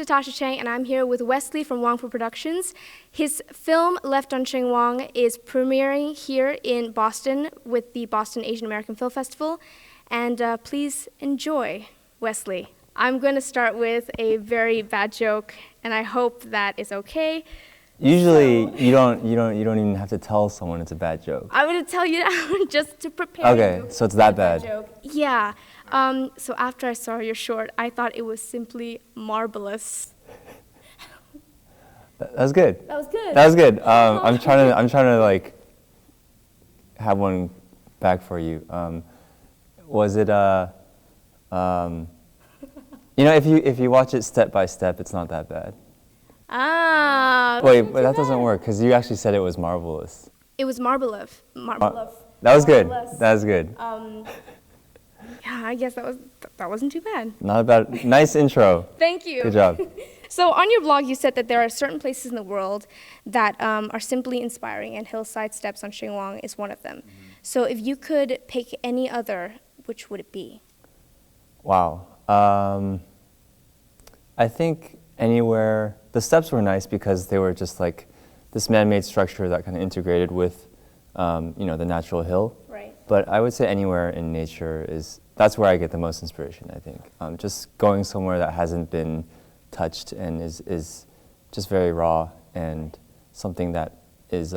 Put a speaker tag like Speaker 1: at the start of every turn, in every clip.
Speaker 1: Natasha Chang, and I'm here with Wesley from Wong-Fu Productions. His film, Left on Shing Wong, is premiering here in Boston with the Boston Asian American Film Festival. And please enjoy, Wesley. I'm going to start with a very bad joke, and I hope that is okay.
Speaker 2: Usually, you don't even have to tell someone it's a bad joke.
Speaker 1: I'm going to tell you now just to prepare
Speaker 2: Okay,
Speaker 1: you.
Speaker 2: so it's that bad.
Speaker 1: Joke. Yeah. So after I saw your short, I thought it was simply marvelous.
Speaker 2: That was good.
Speaker 1: That was good.
Speaker 2: That was good. I'm trying to like have one back for you. Was it you know, if you watch it step by step, it's not that bad.
Speaker 1: Ah.
Speaker 2: Wait, but that doesn't work because you actually said it was marvelous.
Speaker 1: It was marvelous. Marvelous.
Speaker 2: That was good. That was good.
Speaker 1: Yeah, I guess that wasn't too bad.
Speaker 2: Not bad. Nice intro.
Speaker 1: Thank you.
Speaker 2: Good job.
Speaker 1: So on your blog, you said that there are certain places in the world that are simply inspiring, and Hillside Steps on Shing Wong is one of them. So if you could pick any other, which would it be?
Speaker 2: Wow. I think anywhere. The steps were nice because they were just like this man-made structure that kind of integrated with, you know, the natural hill.
Speaker 1: Right.
Speaker 2: But I would say anywhere in nature that's where I get the most inspiration, I think. Just going somewhere that hasn't been touched and is just very raw and something that is,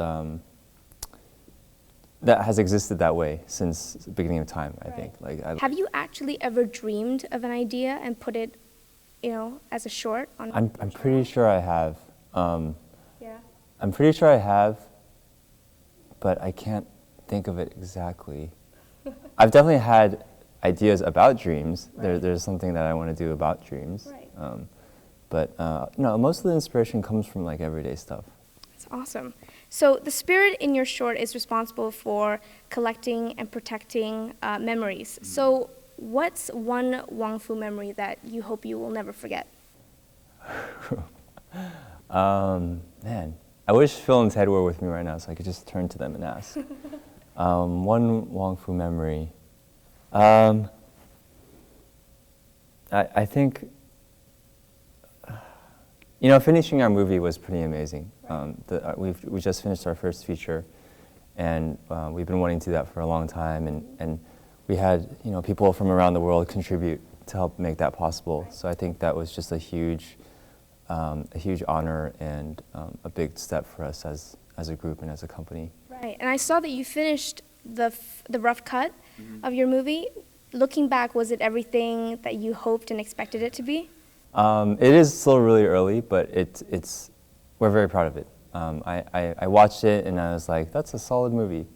Speaker 2: that has existed that way since the beginning of time, I think. Like,
Speaker 1: have you actually ever dreamed of an idea and put it, you know, as a short?
Speaker 2: I'm pretty sure I have.
Speaker 1: Yeah.
Speaker 2: I'm pretty sure I have, but I can't think of it exactly. I've definitely had ideas about dreams.
Speaker 1: Right.
Speaker 2: There's something that I want to do about dreams.
Speaker 1: Right.
Speaker 2: But no, most of the inspiration comes from like everyday stuff.
Speaker 1: That's awesome. So the spirit in your short is responsible for collecting and protecting memories. So what's one Wong-Fu memory that you hope you will never forget?
Speaker 2: Man, I wish Phil and Ted were with me right now so I could just turn to them and ask. One Wong-Fu memory. I think, you know, finishing our movie was pretty amazing. Right. We just finished our first feature, and we've been wanting to do that for a long time, and we had, you know, people from around the world contribute to help make that possible. So I think that was just a huge honor and a big step for us as a group and as a company. Right,
Speaker 1: and I saw that you finished the rough cut of your movie. Looking back, was it everything that you hoped and expected it to be?
Speaker 2: It is still really early, but we're very proud of it. I watched it and I was like, that's a solid movie.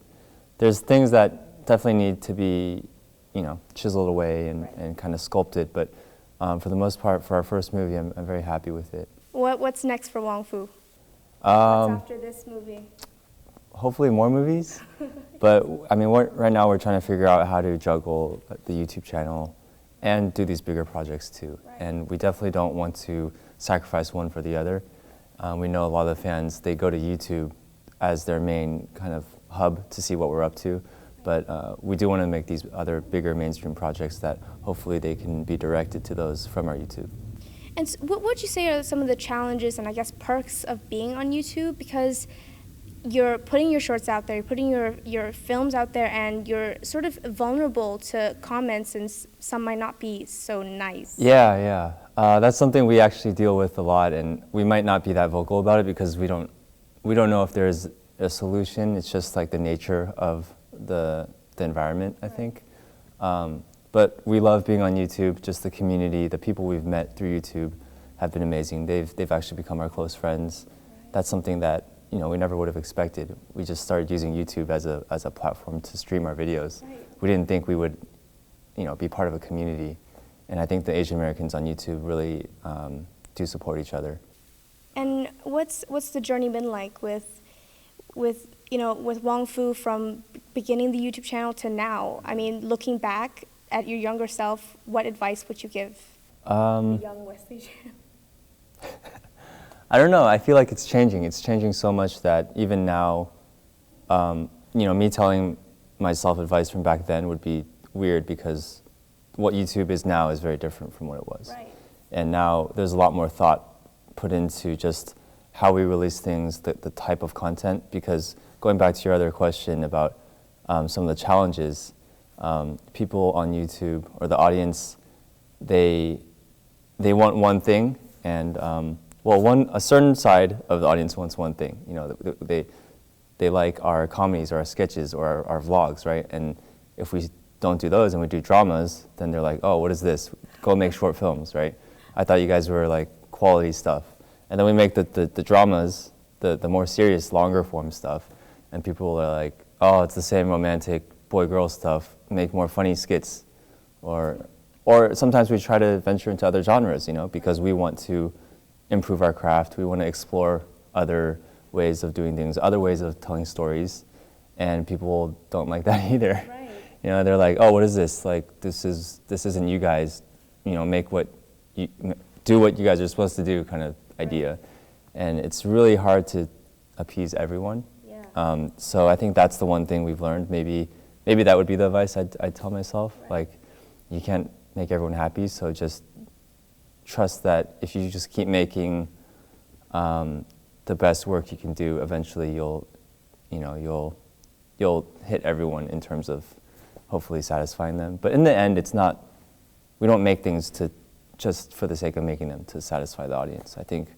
Speaker 2: There's things that definitely need to be, you know, chiseled away and kind of sculpted, but for the most part, for our first movie, I'm very happy with it.
Speaker 1: What's next for Wong-Fu? What's after this movie?
Speaker 2: Hopefully more movies, but I mean, right now we're trying to figure out how to juggle the YouTube channel and do these bigger projects too. Right. And we definitely don't want to sacrifice one for the other. We know a lot of the fans, they go to YouTube as their main kind of hub to see what we're up to, but we do want to make these other bigger mainstream projects that hopefully they can be directed to those from our YouTube.
Speaker 1: And so what would you say are some of the challenges and I guess perks of being on YouTube? Because you're putting your shorts out there, you're putting your films out there, and you're sort of vulnerable to comments, and some might not be so nice.
Speaker 2: Yeah. That's something we actually deal with a lot, and we might not be that vocal about it because we don't know if there's a solution. It's just like the nature of the environment, I think. But we love being on YouTube. Just the community, the people we've met through YouTube have been amazing. They've actually become our close friends. That's something that, you know, we never would have expected. We just started using YouTube as a platform to stream our videos. Right. We didn't think we would, you know, be part of a community. And I think the Asian Americans on YouTube really do support each other. And
Speaker 1: what's the journey been like with Wong-Fu from beginning the YouTube channel to now? I mean, looking back at your younger self, what advice would you give the young Wesley Chan?
Speaker 2: I don't know. I feel like it's changing. It's changing so much that even now, you know, me telling myself advice from back then would be weird because what YouTube is now is very different from what it was.
Speaker 1: Right.
Speaker 2: And now there's a lot more thought put into just how we release things, the type of content, because going back to your other question about some of the challenges, people on YouTube or the audience, they want one thing, and a certain side of the audience wants one thing. You know, they like our comedies or our sketches or our vlogs, right? And if we don't do those and we do dramas, then they're like, oh, what is this? Go make short films, right? I thought you guys were like quality stuff. And then we make the dramas, the more serious, longer form stuff, and people are like, oh, it's the same romantic boy-girl stuff, make more funny skits. Or sometimes we try to venture into other genres, you know, because we want to improve our craft, we want to explore other ways of doing things, other ways of telling stories, and people don't like that either.
Speaker 1: Right.
Speaker 2: You know, they're like, oh, what is this? Like, this isn't you guys, you know, do what you guys are supposed to do kind of idea. And it's really hard to appease everyone.
Speaker 1: Yeah.
Speaker 2: So I think that's the one thing we've learned. Maybe that would be the advice I'd tell myself.
Speaker 1: Right.
Speaker 2: Like, you can't make everyone happy, so just trust that if you just keep making the best work you can do, eventually you'll hit everyone in terms of hopefully satisfying them. But in the end, we don't make things just for the sake of making them to satisfy the audience. I think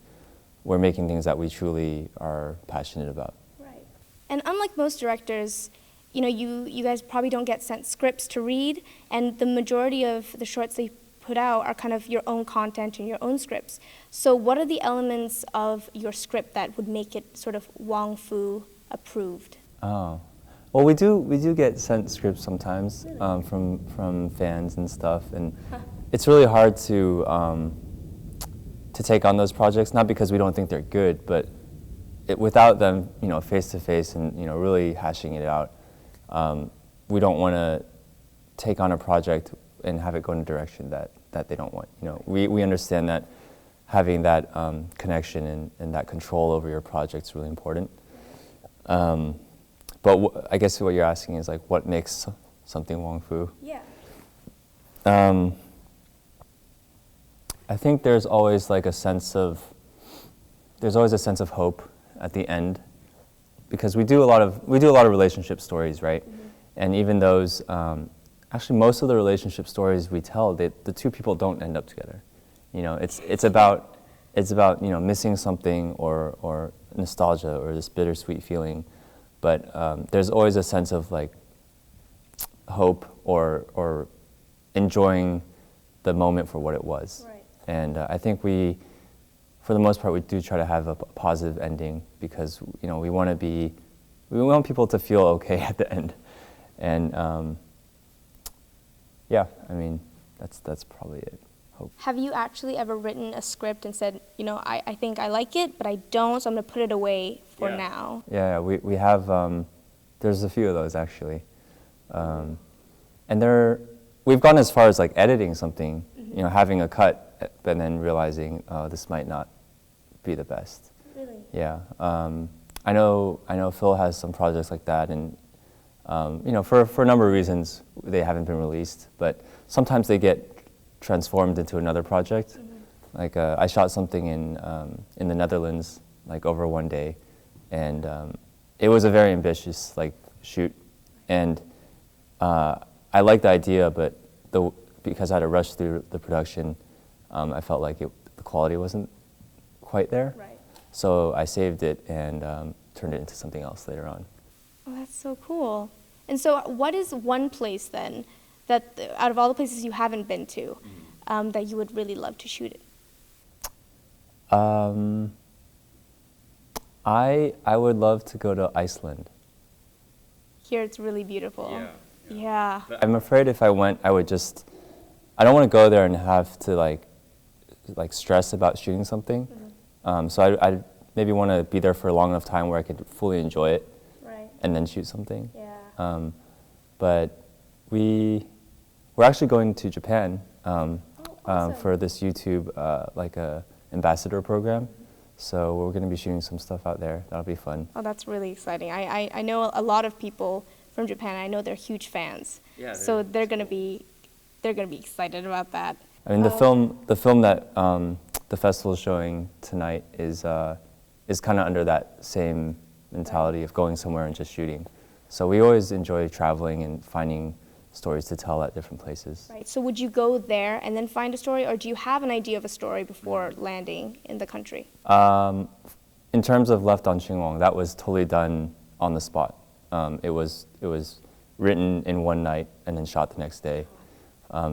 Speaker 2: we're making things that we truly are passionate about.
Speaker 1: Right. And unlike most directors, you know, you guys probably don't get sent scripts to read, and the majority of the shorts they put out are kind of your own content and your own scripts. So what are the elements of your script that would make it sort of Wong Fu approved?
Speaker 2: Oh, well, we do get sent scripts sometimes. Really? From fans and stuff, and it's really hard to take on those projects. Not because we don't think they're good, but without them, you know, face to face and, you know, really hashing it out, we don't want to take on a project and have it go in a direction that they don't want. You know, we understand that having that connection and that control over your project is really important. But I guess what you're asking is like, what makes something Wong Fu?
Speaker 1: Yeah.
Speaker 2: I think there's always a sense of hope at the end, because we do a lot of relationship stories, right? Mm-hmm. And even those, actually most of the relationship stories we tell, the two people don't end up together. You know, it's about you know, missing something or nostalgia or this bittersweet feeling, but there's always a sense of like hope or enjoying the moment for what it was.
Speaker 1: Right.
Speaker 2: And I think for the most part, we do try to have a positive ending, because, you know, we want people to feel okay at the end. And yeah, I mean, that's probably it. Hope.
Speaker 1: Have you actually ever written a script and said, you know, I think I like it, but I don't, so I'm going to put it away for now?
Speaker 2: Yeah, we have, there's a few of those actually. And we've gone as far as like editing something, mm-hmm. you know, having a cut, but then realizing, oh, this might not be the best.
Speaker 1: Really?
Speaker 2: Yeah. I know Phil has some projects like that, and you know, for a number of reasons, they haven't been released, but sometimes they get transformed into another project. Mm-hmm. Like I shot something in the Netherlands, like over one day, and it was a very ambitious like shoot, and I liked the idea, but because I had to rush through the production, I felt like the quality wasn't quite there.
Speaker 1: Right.
Speaker 2: So I saved it and turned it into something else later on.
Speaker 1: Oh, that's so cool. And so what is one place then, that out of all the places you haven't been to, that you would really love to shoot it?
Speaker 2: I would love to go to Iceland.
Speaker 1: Here it's really beautiful. Yeah.
Speaker 2: I'm afraid if I went, I don't want to go there and have to like stress about shooting something. Mm-hmm. So I'd maybe want to be there for a long enough time where I could fully enjoy it,
Speaker 1: right.
Speaker 2: and then shoot something.
Speaker 1: Yeah.
Speaker 2: But we're actually going to Japan
Speaker 1: awesome.
Speaker 2: For this YouTube like a ambassador program. Mm-hmm. So we're going to be shooting some stuff out there. That'll be fun.
Speaker 1: Oh, that's really exciting. I know a lot of people from Japan. I know they're huge fans. Yeah. So they're going to be excited about that.
Speaker 2: I mean, the film that the festival is showing tonight is kind of under that same mentality of going somewhere and just shooting. So we always enjoy traveling and finding stories to tell at different places.
Speaker 1: Right. So would you go there and then find a story, or do you have an idea of a story before landing in the country?
Speaker 2: In terms of Left on Shing Wong, that was totally done on the spot. It was written in one night and then shot the next day.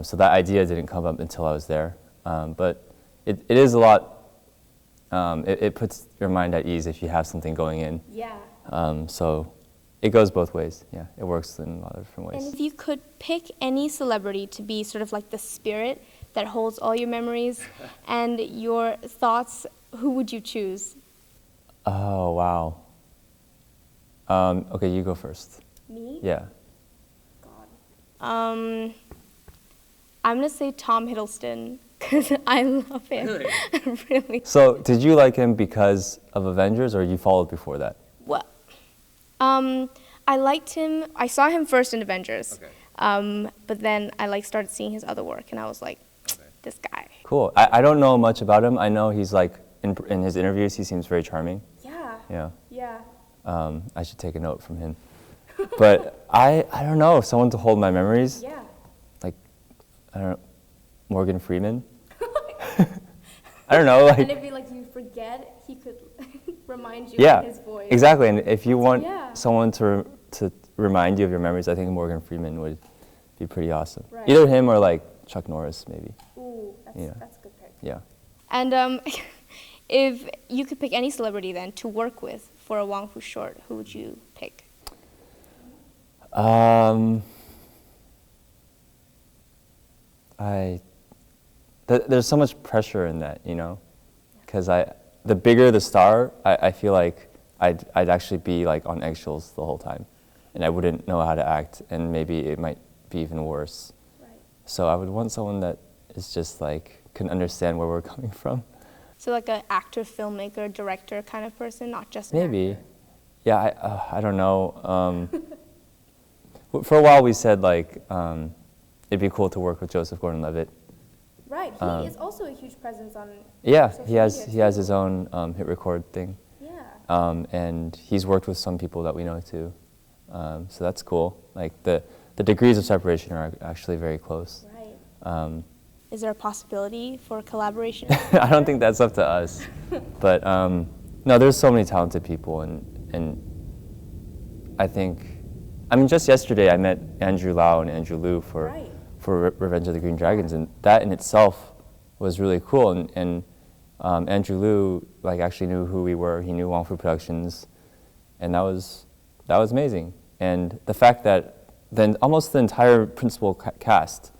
Speaker 2: So that idea didn't come up until I was there. But it is a lot, it puts your mind at ease if you have something going in.
Speaker 1: Yeah.
Speaker 2: So it goes both ways. Yeah, it works in a lot of different ways.
Speaker 1: And if you could pick any celebrity to be sort of like the spirit that holds all your memories and your thoughts, who would you choose?
Speaker 2: Oh, wow. Okay, you go first.
Speaker 1: Me?
Speaker 2: Yeah.
Speaker 1: God. I'm gonna say Tom Hiddleston because I love him.
Speaker 2: Really?
Speaker 1: Really.
Speaker 2: So, did you like him because of Avengers, or you followed before that?
Speaker 1: Well, I liked him. I saw him first in Avengers. Okay. But then I started seeing his other work, and I was like, this guy.
Speaker 2: Cool. I don't know much about him. I know he's like in his interviews, he seems very charming.
Speaker 1: Yeah.
Speaker 2: Yeah.
Speaker 1: Yeah.
Speaker 2: I should take a note from him. But I don't know, someone to hold my memories.
Speaker 1: Yeah.
Speaker 2: Like, I don't know, Morgan Freeman. I don't know. Like,
Speaker 1: And if you forget, he could remind you
Speaker 2: yeah,
Speaker 1: of his voice.
Speaker 2: exactly. And if you want
Speaker 1: Yeah.
Speaker 2: someone to remind you of your memories, I think Morgan Freeman would be pretty awesome.
Speaker 1: Right.
Speaker 2: Either him or like Chuck Norris, maybe.
Speaker 1: Ooh,
Speaker 2: Yeah.
Speaker 1: that's a good pick.
Speaker 2: Yeah.
Speaker 1: And if you could pick any celebrity then to work with for a Wong Fu short, who would you pick?
Speaker 2: There's so much pressure in that, you know, because the bigger the star, I feel like I'd actually be like on eggshells the whole time, and I wouldn't know how to act, and maybe it might be even worse.
Speaker 1: Right.
Speaker 2: So I would want someone that is just like can understand where we're coming from.
Speaker 1: So like an actor, filmmaker, director kind of person, not just an
Speaker 2: Maybe.
Speaker 1: actor.
Speaker 2: Yeah, I don't know. For a while we said like it'd be cool to work with Joseph Gordon-Levitt.
Speaker 1: Right, he is also a huge presence on
Speaker 2: Yeah,
Speaker 1: social
Speaker 2: he has
Speaker 1: media, too.
Speaker 2: his own hit record thing.
Speaker 1: Yeah.
Speaker 2: And he's worked with some people that we know too. So that's cool. Like the degrees of separation are actually very close.
Speaker 1: Right. Is there a possibility for collaboration?
Speaker 2: I don't think that's up to us. But no, there's so many talented people, and I think, I mean, just yesterday I met Andrew Lau and Andrew Liu for
Speaker 1: Right.
Speaker 2: Revenge of the Green Dragons, and that in itself was really cool. And Andrew Liu like actually knew who we were. He knew Wong Fu Productions, and that was amazing. And the fact that then almost the entire principal cast,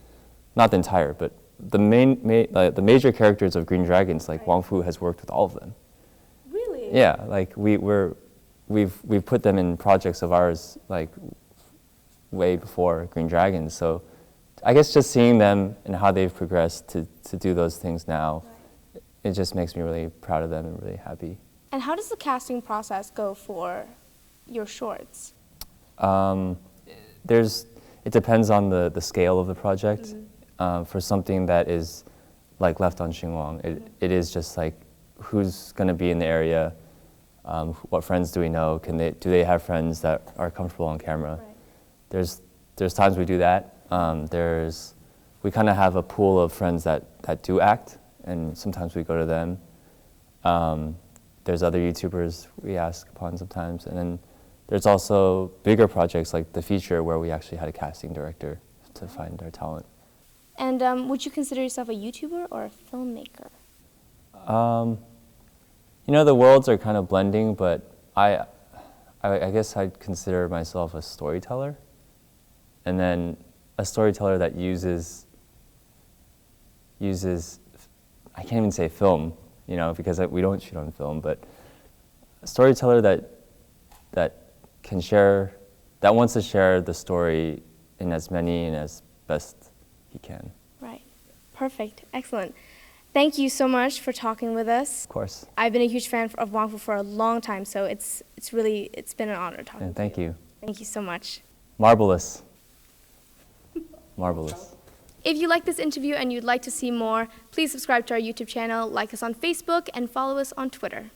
Speaker 2: not the entire, but the the major characters of Green Dragons, like
Speaker 1: Right.
Speaker 2: Wong Fu has worked with all of them.
Speaker 1: Really?
Speaker 2: Yeah, like we've put them in projects of ours like way before Green Dragons. So I guess just seeing them and how they've progressed to do those things now,
Speaker 1: Right.
Speaker 2: it just makes me really proud of them and really happy.
Speaker 1: And how does the casting process go for your shorts?
Speaker 2: It depends on the scale of the project.
Speaker 1: Mm-hmm.
Speaker 2: For something that is like Left on Shing Wong, it is just like who's going to be in the area, what friends do we know, do they have friends that are comfortable on camera.
Speaker 1: Right.
Speaker 2: There's times we do that. We kind of have a pool of friends that do act, and sometimes we go to them. There's other YouTubers we ask upon sometimes, and then there's also bigger projects like The Feature, where we actually had a casting director to find our talent.
Speaker 1: And would you consider yourself a YouTuber or a filmmaker?
Speaker 2: You know, the worlds are kind of blending, but I guess I'd consider myself a storyteller, and then a storyteller that uses I can't even say film, you know, because we don't shoot on film, but a storyteller that can share, that wants to share the story in as many and as best he can.
Speaker 1: Right. Perfect. Excellent. Thank you so much for talking with us.
Speaker 2: Of course.
Speaker 1: I've been a huge fan of Wong Fu for a long time, so it's been an honor talking
Speaker 2: And
Speaker 1: to you.
Speaker 2: thank you.
Speaker 1: Thank you so much.
Speaker 2: Marvelous. Marvelous.
Speaker 1: If you like this interview and you'd like to see more, please subscribe to our YouTube channel, like us on Facebook, and follow us on Twitter.